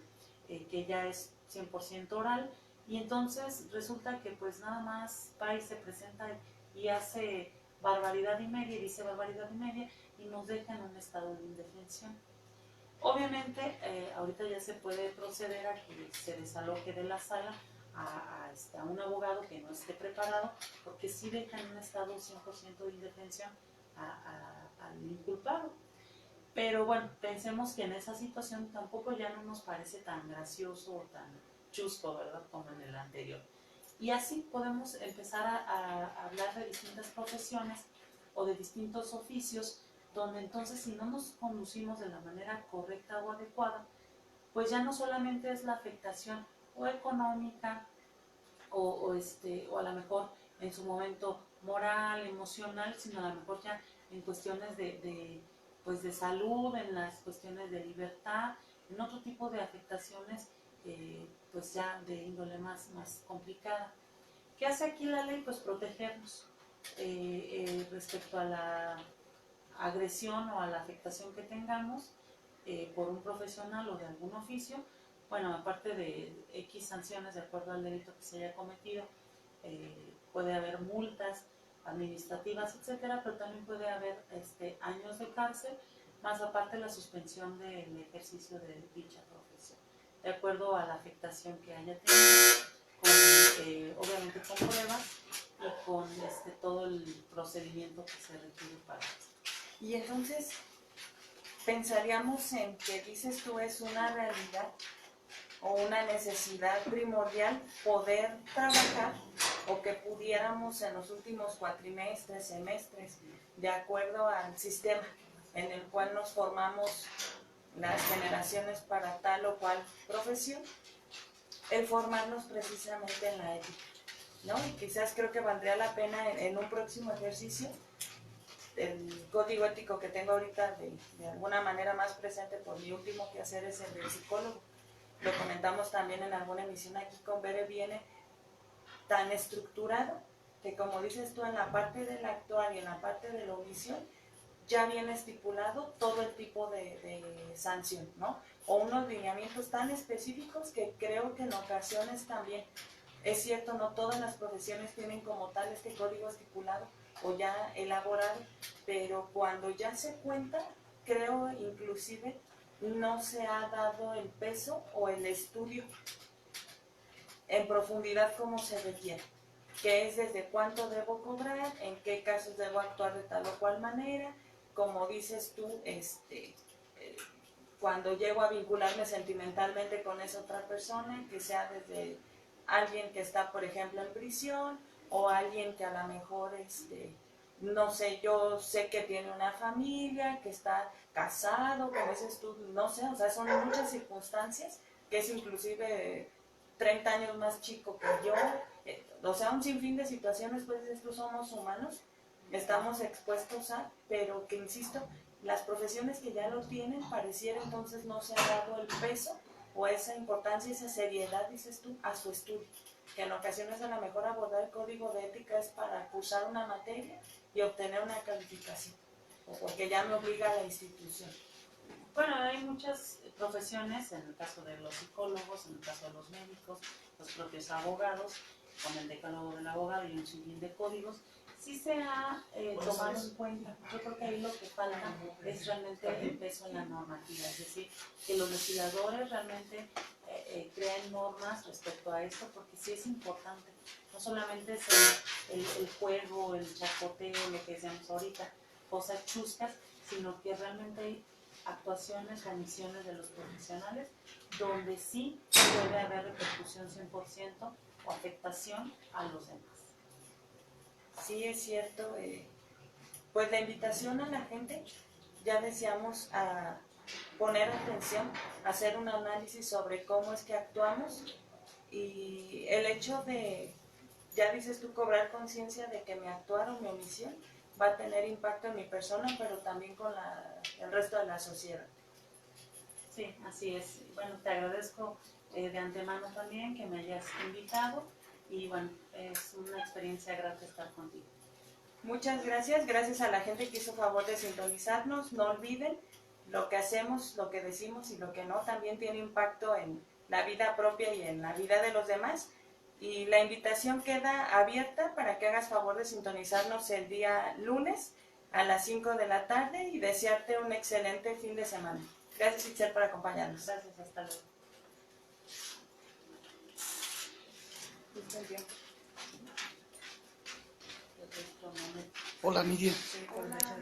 que ya es 100% oral, y entonces resulta que pues nada más va y se presenta y hace barbaridad y media, y dice barbaridad y media, y nos deja en un estado de indefensión. Obviamente ahorita ya se puede proceder a que se desaloje de la sala a un abogado que no esté preparado, porque sí deja en un estado 100% de indefensión al inculpado. Pero bueno, pensemos que en esa situación tampoco ya no nos parece tan gracioso o tan chusco, ¿verdad? Como en el anterior. Y así podemos empezar a hablar de distintas profesiones o de distintos oficios, donde entonces si no nos conducimos de la manera correcta o adecuada, pues ya no solamente es la afectación o económica o a lo mejor en su momento moral, emocional, sino a lo mejor ya en cuestiones pues de salud, en las cuestiones de libertad, en otro tipo de afectaciones pues ya de índole más complicada. ¿Qué hace aquí la ley? Pues protegernos respecto a la agresión o a la afectación que tengamos por un profesional o de algún oficio. Bueno, aparte de X sanciones de acuerdo al delito que se haya cometido, puede haber multas administrativas, etcétera, pero también puede haber años de cárcel, más aparte la suspensión del ejercicio de dicha profesión, de acuerdo a la afectación que haya tenido, obviamente con pruebas y con todo el procedimiento que se requiere para esto. Y entonces pensaríamos en que dices tú es una realidad o una necesidad primordial poder trabajar o que pudiéramos en los últimos cuatrimestres, semestres, de acuerdo al sistema en el cual nos formamos las generaciones para tal o cual profesión, el formarnos precisamente en la ética, ¿no? Y quizás creo que valdría la pena en un próximo ejercicio el código ético que tengo ahorita de alguna manera más presente por mi último quehacer es el del psicólogo. Lo comentamos también en alguna emisión aquí con Bere, viene tan estructurado que como dices tú en la parte del actuar y en la parte de la omisión ya viene estipulado todo el tipo de sanción, ¿no? O unos lineamientos tan específicos que creo que en ocasiones también, es cierto, no todas las profesiones tienen como tal este código estipulado o ya elaborado, pero cuando ya se cuenta, creo inclusive no se ha dado el peso o el estudio en profundidad como se requiere, que es desde cuánto debo cobrar, en qué casos debo actuar de tal o cual manera, como dices tú, cuando llego a vincularme sentimentalmente con esa otra persona, que sea desde alguien que está, por ejemplo, en prisión, o alguien que a lo mejor, no sé, yo sé que tiene una familia, que está casado, como dices tú, no sé, o sea, son muchas circunstancias, que es inclusive 30 años más chico que yo, o sea, un sinfín de situaciones, pues estos somos humanos, estamos expuestos a, pero que insisto, las profesiones que ya lo tienen, pareciera entonces no se ha dado el peso o esa importancia, esa seriedad, dices tú, a su estudio, que en ocasiones a lo mejor abordar el código de ética es para cursar una materia y obtener una calificación, o porque ya me obliga a la institución. Bueno, hay muchas profesiones, en el caso de los psicólogos, en el caso de los médicos, los propios abogados, con el decálogo del abogado y un sinfín de códigos, sí se ha tomado en cuenta. Yo creo que ahí lo que falta es realmente el peso en la normativa, es decir, que los legisladores realmente creen normas respecto a esto, porque sí es importante. No solamente es el juego, el chacoteo, lo que decíamos ahorita, cosas chuscas, sino que realmente hay actuaciones o omisiones de los profesionales donde sí puede haber repercusión 100% o afectación a los demás. Sí, es cierto. Pues la invitación a la gente, ya decíamos, a poner atención, a hacer un análisis sobre cómo es que actuamos y el hecho de, ya dices tú, cobrar conciencia de que mi actuar o mi omisión va a tener impacto en mi persona, pero también con el resto de la sociedad. Sí, así es. Bueno, te agradezco de antemano también que me hayas invitado y bueno, es una experiencia grata estar contigo. Muchas gracias, gracias a la gente que hizo favor de sintonizarnos. No olviden, lo que hacemos, lo que decimos y lo que no también tiene impacto en la vida propia y en la vida de los demás. Y la invitación queda abierta para que hagas favor de sintonizarnos el día lunes a las 5 de la tarde y desearte un excelente fin de semana. Gracias, Itzel, por acompañarnos. Gracias, hasta luego. Justo el tiempo. El otro momento. Hola, Miriam. Sí, por el hecho de